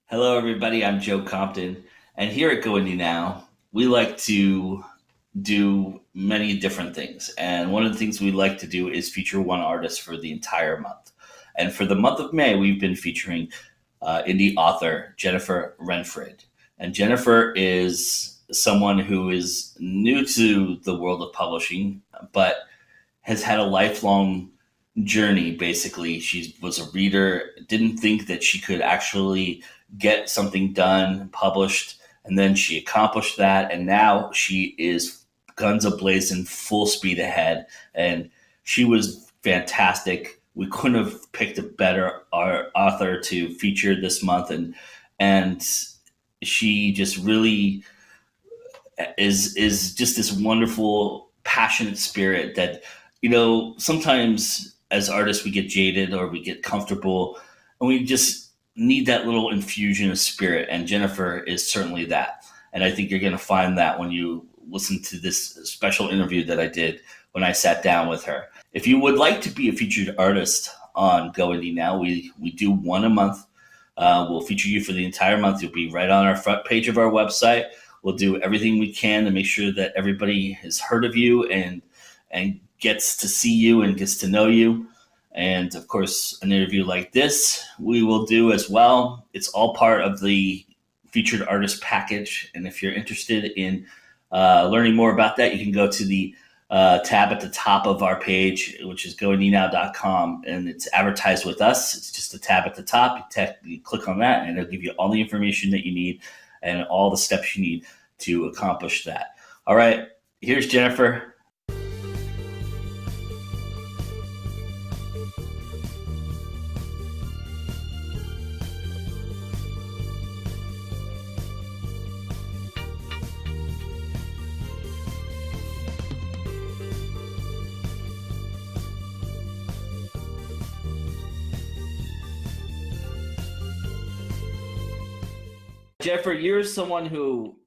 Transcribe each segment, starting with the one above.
Hello, everybody. I'm Joe Compton, and here at GoIndieNow, we like to do many different things. And one of the things we like to do is feature one artist for the entire month. And for the month of May, we've been featuring indie author Jennifer Renfried. And Jennifer is someone who is new to the world of publishing, but has had a lifelong journey. Basically, she was a reader, didn't think that she could actually get something done, published, and then she accomplished that, and now she is guns ablazing, full speed ahead, and she was fantastic. We couldn't have picked a better author to feature this month, and she just really is just this wonderful, passionate spirit that, sometimes as artists we get jaded or we get comfortable, and we just need that little infusion of spirit. And Jennifer is certainly that. And I think you're going to find that when you listen to this special interview that I did when I sat down with her. If you would like to be a featured artist on Go Indie Now, we do one a month. We'll feature you for the entire month. You'll be right on our front page of our website. We'll do everything we can to make sure that everybody has heard of you and gets to see you and gets to know you. And of course, an interview like this we will do as well. It's all part of the featured artist package. And if you're interested in learning more about that, you can go to the tab at the top of our page, which is goindienow.com, and it's advertised with us. It's just a tab at the top. You click on that, and it'll give you all the information that you need and all the steps you need to accomplish that. All right, here's Jennifer. Jennifer, you're someone who,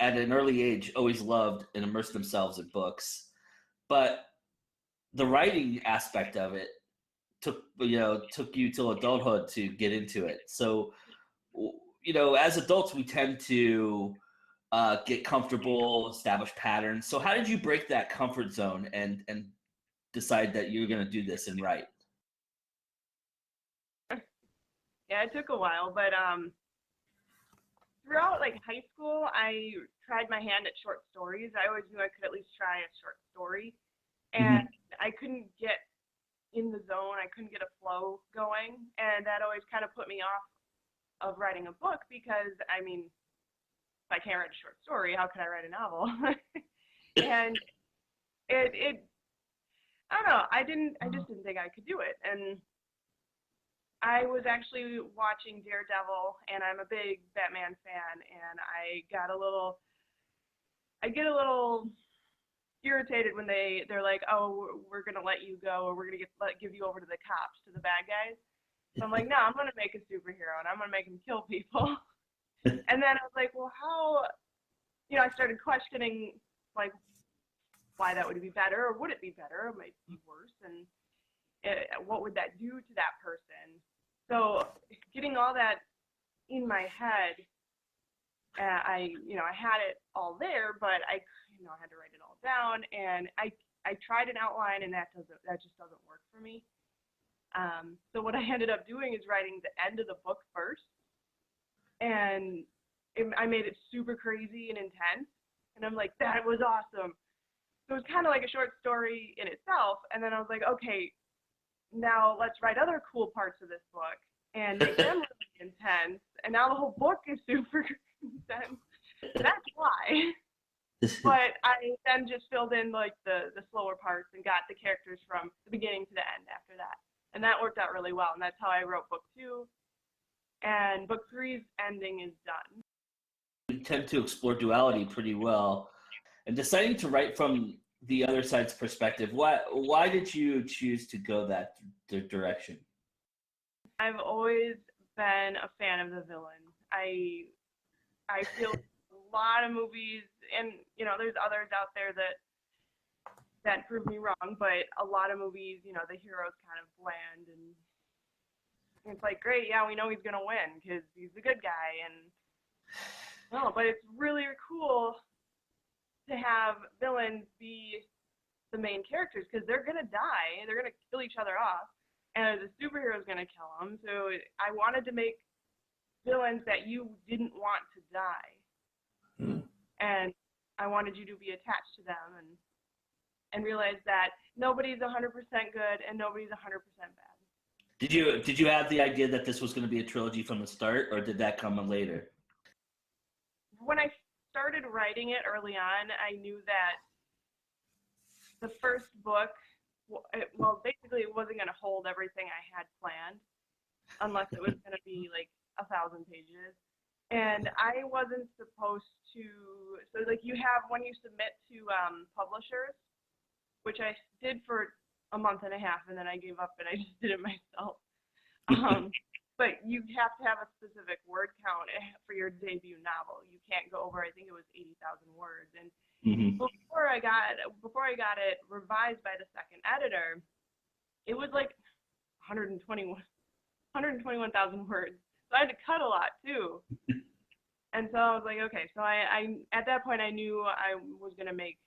at an early age, always loved and immersed themselves in books, but the writing aspect of it took you till adulthood to get into it. So, as adults, we tend to get comfortable, establish patterns. So, how did you break that comfort zone and decide that you're going to do this and write? Yeah, it took a while, but throughout like high school, I tried my hand at short stories. I always knew I could at least try a short story, and I couldn't get in the zone. I couldn't get a flow going, and that always kind of put me off of writing a book because I mean, if I can't write a short story, how can I write a novel? And it I don't know. I just didn't think I could do it, and I was actually watching Daredevil, and I'm a big Batman fan, and I get a little irritated when they're like, oh, we're gonna let you go, or we're gonna give you over to the cops, to the bad guys. So I'm like, no, I'm gonna make a superhero, and I'm gonna make him kill people. And then I was like, well, how? I started questioning like why that would be better, or would it be better? It might be worse, and what would that do to that person? So getting all that in my head, I had it all there, but I had to write it all down, and I tried an outline, and that just doesn't work for me. So what I ended up doing is writing the end of the book first, and I made it super crazy and intense, and I'm like, that was awesome. So it was kind of like a short story in itself, and then I was like, okay, now let's write other cool parts of this book and make them really intense, and now the whole book is super intense. That's why. But I then just filled in like the slower parts and got the characters from the beginning to the end after that, and that worked out really well, and that's how I wrote book 2, and book 3's ending is done. You tend to explore duality pretty well, and deciding to write from the other side's perspective. Why did you choose to go that direction? I've always been a fan of the villain. I feel a lot of movies, and there's others out there that prove me wrong, but a lot of movies, the hero's kind of bland and And it's like, great, yeah, we know he's gonna win because he's a good guy, and no, but it's really cool to have villains be the main characters because they're gonna die, they're gonna kill each other off, and the superhero's gonna kill them. So I wanted to make villains that you didn't want to die, and I wanted you to be attached to them and realize that nobody's 100% good and nobody's 100% bad. Did you have the idea that this was going to be a trilogy from the start, or did that come later? When I started writing it early on, I knew that the first book, well, basically it wasn't going to hold everything I had planned unless it was going to be like 1,000 pages. And I wasn't supposed to, so like you have, when you submit to publishers, which I did for a month and a half, and then I gave up and I just did it myself. But you have to have a specific word count for your debut novel. You can't go over, I think it was 80,000 words. And before I got it revised by the second editor, it was like 121,000 words. So I had to cut a lot too. And so I was like, okay. So I at that point I knew I was gonna make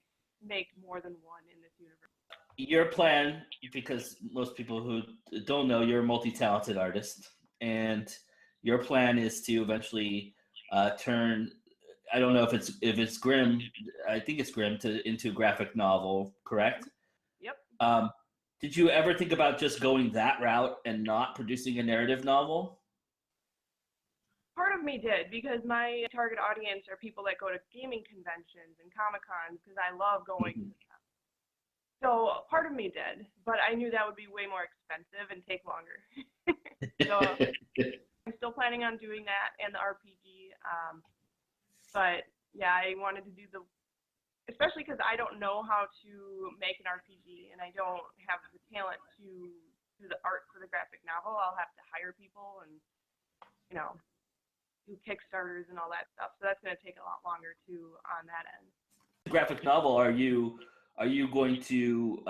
more than one in this universe. Your plan, because most people who don't know, you're a multi-talented artist, and your plan is to eventually turn, I don't know if it's Grim, I think it's Grim, into a graphic novel, correct? Yep. Did you ever think about just going that route and not producing a narrative novel? Part of me did, because my target audience are people that go to gaming conventions and Comic-Cons, because I love going to them. So part of me did, but I knew that would be way more expensive and take longer. So I'm still planning on doing that and the RPG. But yeah, I wanted to do especially because I don't know how to make an RPG and I don't have the talent to do the art for the graphic novel. I'll have to hire people and, do Kickstarters and all that stuff. So that's going to take a lot longer too on that end. Graphic novel, are you going to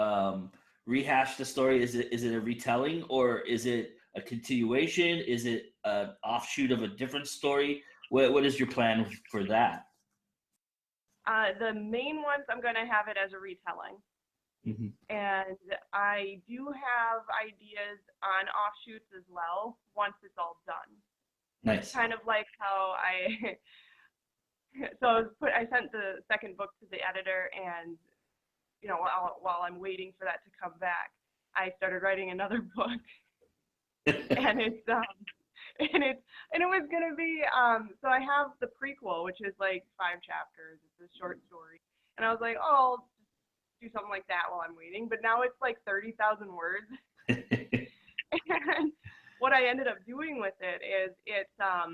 rehash the story? Is it a retelling, or is it a continuation? Is it an offshoot of a different story? What is your plan for that? The main ones, I'm going to have it as a retelling. And I do have ideas on offshoots as well once it's all done. Nice. Kind of like how I sent the second book to the editor, and while I'm waiting for that to come back, I started writing another book, and it was gonna be so I have the prequel, which is like 5 chapters. It's a short story, and I was like, oh, I'll do something like that while I'm waiting. But now it's like 30,000 words, and what I ended up doing with it is it's top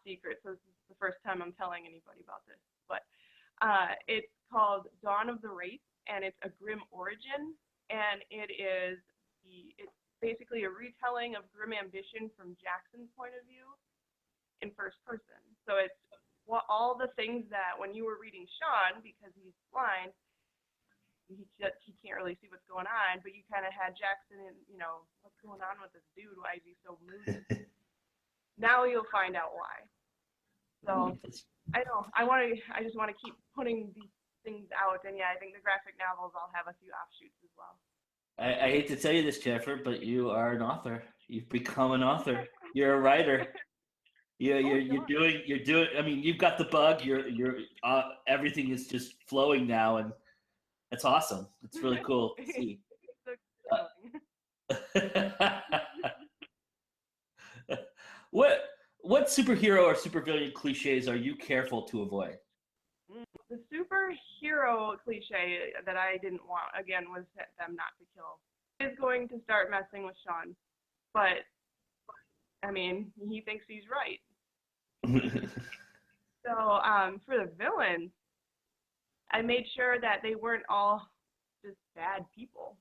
secret. So this is the first time I'm telling anybody about this, but it's called Dawn of the Wraith, and it's a grim origin, and it's basically a retelling of grim ambition from Jackson's point of view in first person. So it's all the things that when you were reading Sean, because he's blind, he can't really see what's going on, but you kind of had Jackson and, what's going on with this dude? Why is he so moody? Now you'll find out why. So I just want to keep putting these things out, and yeah, I think the graphic novels, I'll have a few offshoots as well. I hate to tell you this, Jennifer, but you are an author. You've become an author. You're a writer. You're doing. I mean, you've got the bug. You're everything is just flowing now, and it's awesome. It's really cool to see. What superhero or supervillain cliches are you careful to avoid? The superhero cliche that I didn't want, again, was them not to kill. Is going to start messing with Sean, but I mean, he thinks he's right. So for the villains, I made sure that they weren't all just bad people.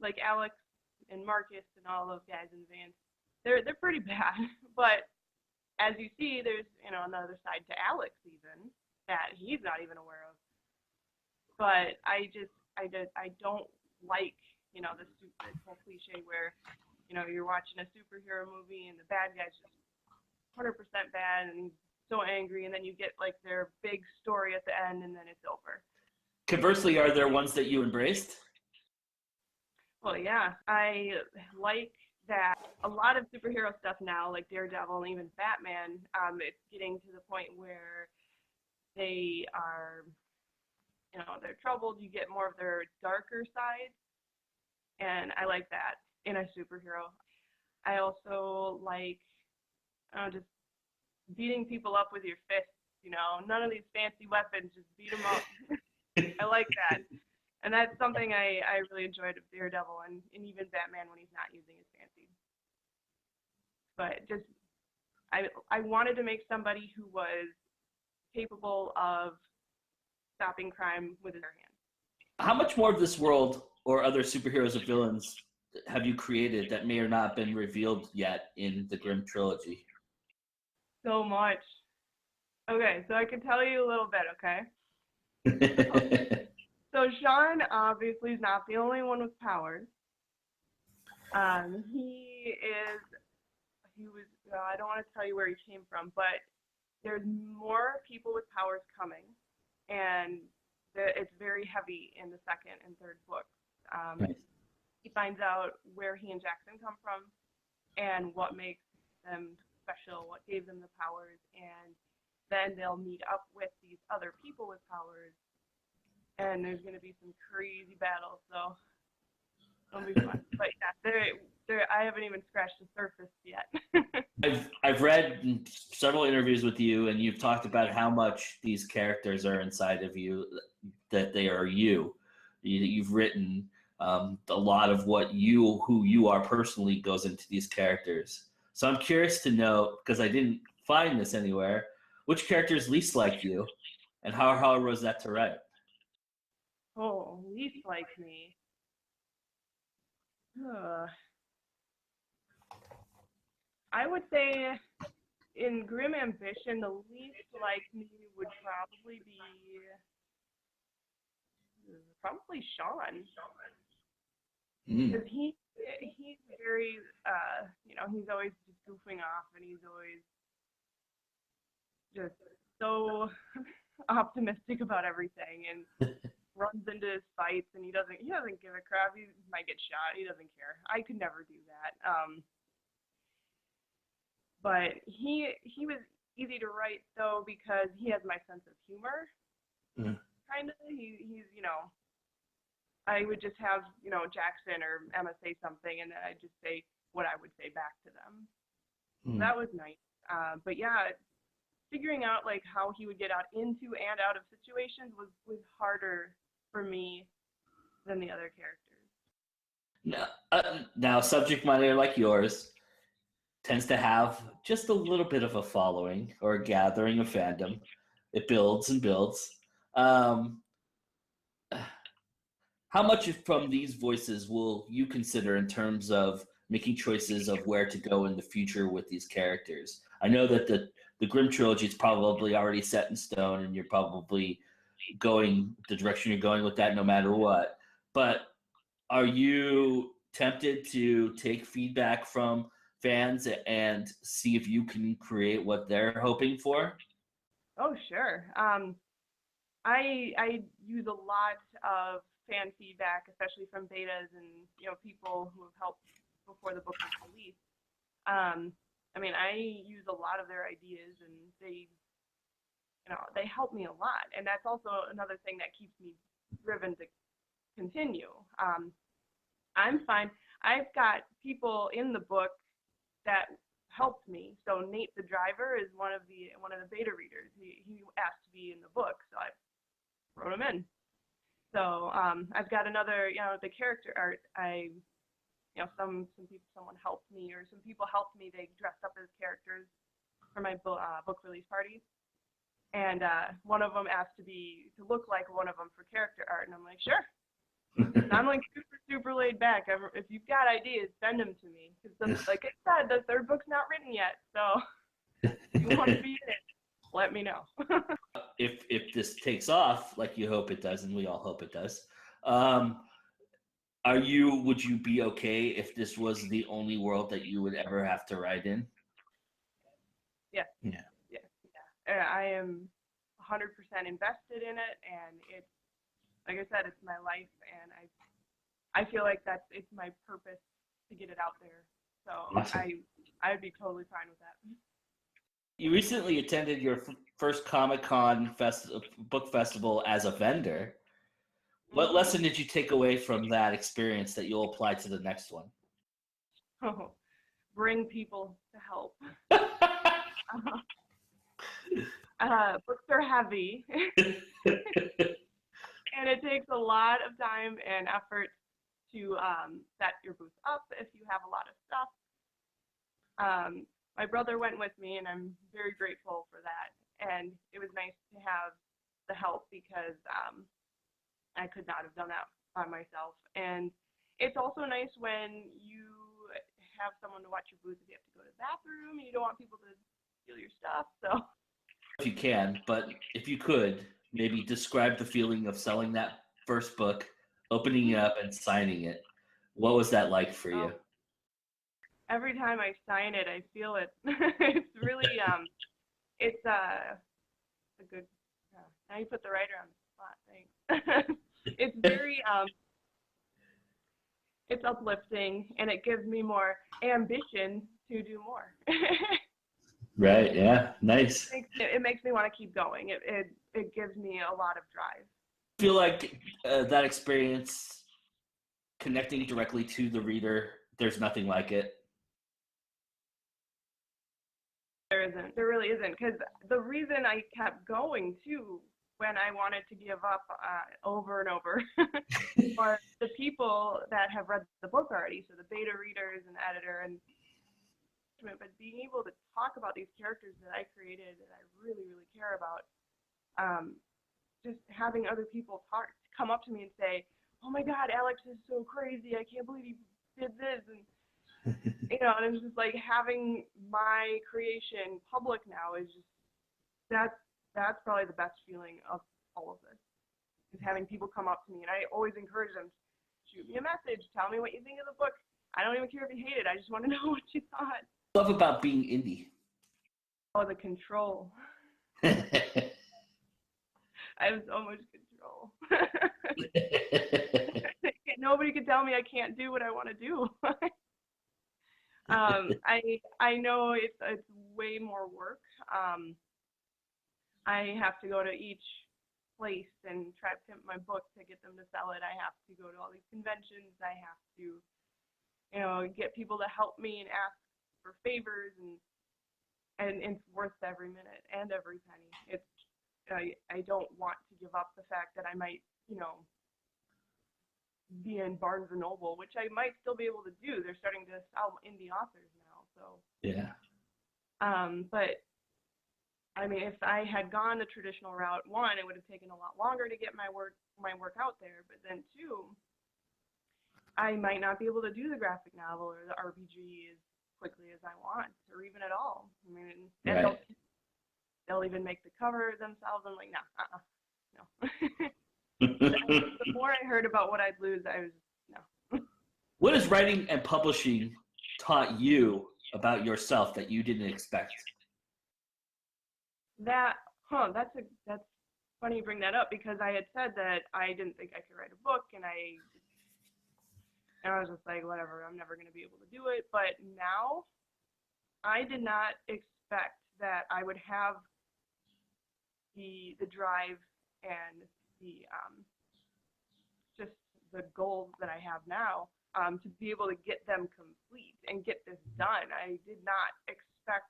Like Alex and Marcus and all those guys in Vance, they're pretty bad. But as you see, there's another side to Alex even that he's not even aware of. But I don't like you know, this whole cliche where, you know, you're watching a superhero movie and the bad guy's just 100% bad and he's so angry, and then you get like their big story at the end, and then it's over. Conversely, are there ones that you embraced? Well, yeah, I like that a lot of superhero stuff now, like Daredevil and even Batman, it's getting to the point where they are, you know, they're troubled. You get more of their darker side, and I like that in a superhero. I also like just beating people up with your fists, you know, none of these fancy weapons, just beat them up. I like that. And that's something I really enjoyed of Daredevil and even Batman when he's not using his fancy. But just, I wanted to make somebody who was capable of stopping crime with their hands. How much more of this world or other superheroes or villains have you created that may or not been revealed yet in the Grim Trilogy? So much. Okay, so I can tell you a little bit, okay? So Sean obviously is not the only one with powers. He was, I don't want to tell you where he came from, but there's more people with powers coming, and it's very heavy in the second and third books. Nice. He finds out where he and Jackson come from and what makes them special, what gave them the powers, and then they'll meet up with these other people with powers, and there's going to be some crazy battles, so it'll be fun. But yeah, I haven't even scratched the surface yet. I've read several interviews with you, and you've talked about how much these characters are inside of you, that they are you. You've written a lot of who you are personally goes into these characters. So I'm curious to know, because I didn't find this anywhere, which character is least like you, and how hard was that to write? Oh, least like me. I would say in Grim Ambition, the least like me would probably be Sean. Because he's very, you know, he's always just goofing off, and he's always just so optimistic about everything, and runs into his fights, and he doesn't give a crap. He might get shot. He doesn't care. I could never do that. But he was easy to write though, because he has my sense of humor. Kind of. He's, you know, I would just have, you know, Jackson or Emma say something, and then I'd just say what I would say back to them. So that was nice. But yeah, figuring out like how he would get out into and out of situations was harder for me than the other characters. Now, subject matter like yours tends to have just a little bit of a following or a gathering of fandom. It builds and builds. How much from these voices will you consider in terms of making choices of where to go in the future with these characters? I know that the Grim Trilogy is probably already set in stone, and you're probably going the direction you're going with that no matter what. But are you tempted to take feedback from fans and see if you can create what they're hoping for? Oh, sure. I use a lot of fan feedback, especially from betas and, you know, people who have helped before the book was released. I mean, I use a lot of their ideas, and they help me a lot, and that's also another thing that keeps me driven to continue. I'm fine. I've got people in the book that helped me. So Nate the driver is one of the beta readers. He asked to be in the book, so I wrote him in. So I've got another, you know, the character art. Someone helped me, or some people helped me. They dressed up as characters for my book release parties, and one of them asked to look like one of them for character art, and I'm like, sure. And I'm like super laid back. If you've got ideas, send them to me, because like I said, the third book's not written yet, so if you want to be in it, let me know. If this takes off like you hope it does, and we all hope it does, Would you be okay if this was the only world that you would ever have to write in? Yeah, Yeah. yeah, yeah. I am 100% invested in it, and it's, like I said, it's my life, and I feel like it's my purpose to get it out there. So Awesome. I'd be totally fine with that. You recently attended your first Comic-Con book festival as a vendor. What Mm-hmm. lesson did you take away from that experience that you'll apply to the next one? Oh, bring people to help. Books are heavy, and it takes a lot of time and effort to set your booth up if you have a lot of stuff. My brother went with me, and I'm very grateful for that. And it was nice to have the help because I could not have done that by myself. And it's also nice when you have someone to watch your booth if you have to go to the bathroom and you don't want people to steal your stuff. So If you can, but if you could, maybe describe the feeling of selling that first book, opening it up and signing it. What was that like for you? every time I sign it, I feel it. It's really it's a good. Now you put the writer on the spot. Thanks. It's very it's uplifting, and it gives me more ambition to do more. Right, yeah, nice. It makes me want to keep going. It gives me a lot of drive. Feel like that experience connecting directly to the reader, there's nothing like it. There isn't. There really isn't. Because the reason I kept going too, when I wanted to give up over and over, are the people that have read the book already. So the beta readers and editor and, but being able to talk about these characters that I created that I really, really care about, just having other people come up to me and say, "Oh my God, Alex is so crazy! I can't believe he did this," and and it's just like having my creation public now is just that's probably the best feeling of all of this, is having people come up to me, and I always encourage them, shoot me a message, tell me what you think of the book. I don't even care if you hate it. I just want to know what you thought. Love about being indie. Oh, the control. I have so much control. Nobody can tell me I can't do what I want to do. I know it's way more work. I have to go to each place and try to pimp my book to get them to sell it. I have to go to all these conventions. I have to, get people to help me and ask for favors, and it's worth every minute and every penny. I don't want to give up the fact that I might, be in Barnes and Noble, which I might still be able to do. They're starting to sell indie authors now, so. Yeah. But I mean, if I had gone the traditional route, one, it would have taken a lot longer to get my work out there. But then two, I might not be able to do the graphic novel or the RPG as quickly as I want, or even at all. I mean, and Right. they'll even make the cover themselves. I'm like, nah, no. The more I heard about what I'd lose, I was no. What has writing and publishing taught you about yourself that you didn't expect? That's funny you bring that up, because I had said that I didn't think I could write a book, and I was just like, whatever, I'm never going to be able to do it. But now, I did not expect that I would have the drive and the just the goals that I have now, to be able to get them complete and get this done. I did not expect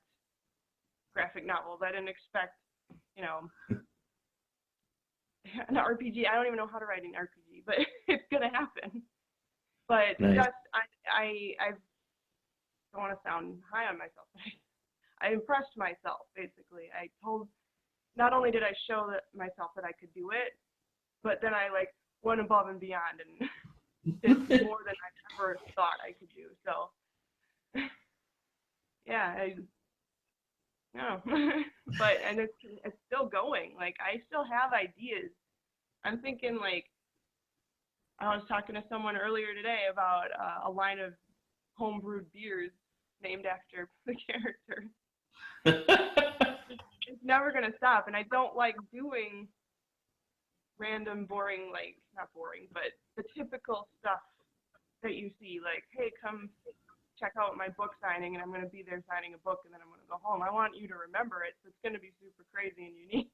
graphic novels. I didn't expect, an RPG. I don't even know how to write an RPG, but it's gonna happen. But Nice. just I don't want to sound high on myself, but I impressed myself, basically. Not only did I show myself that I could do it, but then I went above and beyond and did more than I ever thought I could do. So yeah, no. But and it's still going. I still have ideas. I'm thinking I was talking to someone earlier today about a line of homebrewed beers named after the character. It's never going to stop, and I don't like doing random, boring, like, not boring, but the typical stuff that you see, like, hey, come check out my book signing, and I'm going to be there signing a book, and then I'm going to go home. I want you to remember it, so it's going to be super crazy and unique.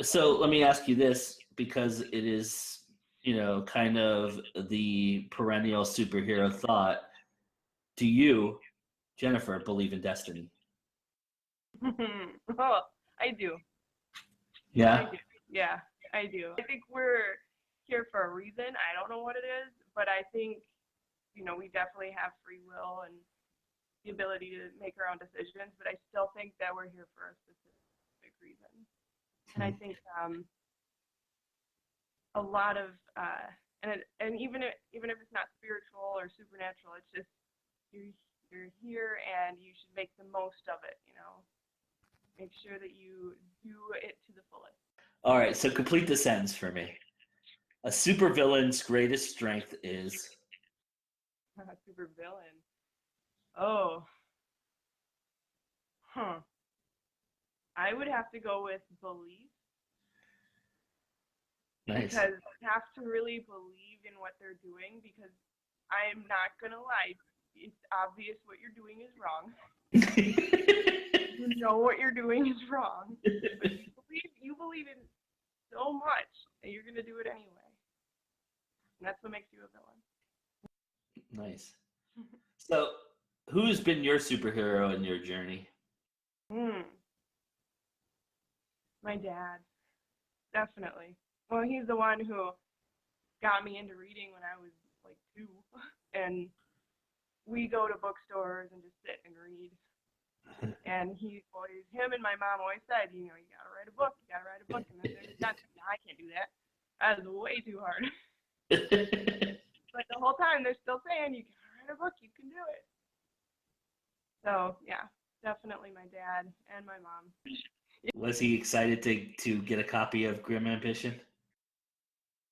So let me ask you this, because it is, kind of the perennial superhero thought. Do you, Jennifer, believe in destiny? Oh, I do. Yeah? I do. Yeah, I do. I think we're here for a reason. I don't know what it is, but I think, we definitely have free will and the ability to make our own decisions, but I still think that we're here for a specific reason. And I think a lot of, and even if it's not spiritual or supernatural, it's just you're here and you should make the most of it, Make sure that you do it to the fullest. All right, so complete the sentence for me. A supervillain's greatest strength is... Super villain. Oh. I would have to go with belief. Nice. Because you have to really believe in what they're doing, because I'm not going to lie, it's obvious what you're doing is wrong. You know what you're doing is wrong. But you believe in so much that you're going to do it anyway. And that's what makes you a villain. Nice. So, who's been your superhero in your journey? My dad. Definitely. Well, he's the one who got me into reading when I was like 2. And we go to bookstores and just sit and read. And him and my mom always said, you gotta write a book, And then there's that. No, I can't do that. That is way too hard. But the whole time they're still saying, you gotta write a book, you can do it. So, yeah, definitely my dad and my mom. Was he excited to get a copy of Grim Ambition?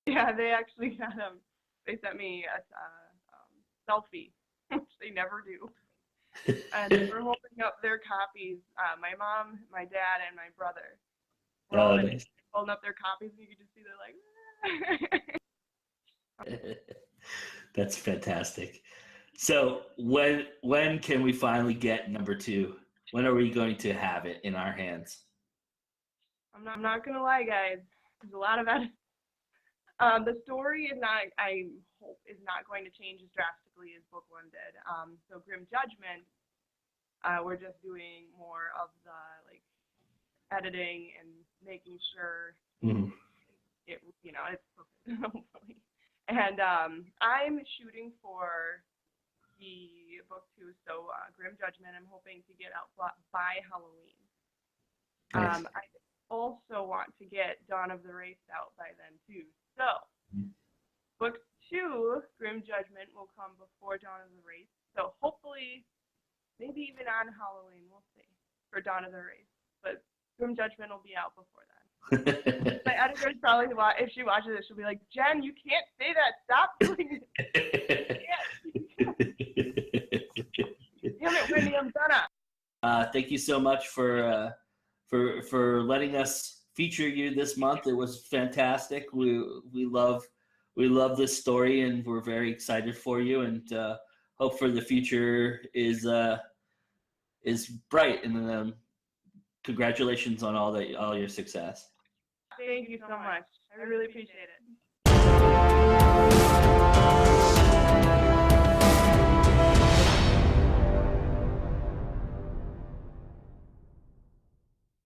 Yeah, they actually got they sent me a selfie, which they never do. And we're holding up their copies. My mom, my dad, and my brother. We're all Nice. holding up their copies, and you can just see they're like. That's fantastic. So when can we finally get number 2? When are we going to have it in our hands? I'm not gonna lie, guys. There's a lot of edits. The story is not, I hope, is not going to change as drastically as book 1 did. So Grim Judgment, we're just doing more of the editing and making sure it's perfect, hopefully. And I'm shooting for the book 2, so Grim Judgment. I'm hoping to get out by Halloween. Nice. I also want to get Dawn of the Race out by then too. So, book 2, Grim Judgment, will come before Dawn of the Race. So hopefully, maybe even on Halloween, we'll see, for Dawn of the Race. But Grim Judgment will be out before then. My editor's probably, if she watches it, she'll be like, Jen, you can't say that. Stop doing it. Damn it, Wendy, I'm done. Thank you so much for letting us feature you this month. It was fantastic. We love this story, and we're very excited for you, and hope for the future is bright. And congratulations on all your success. Thank you so much. I really appreciate it.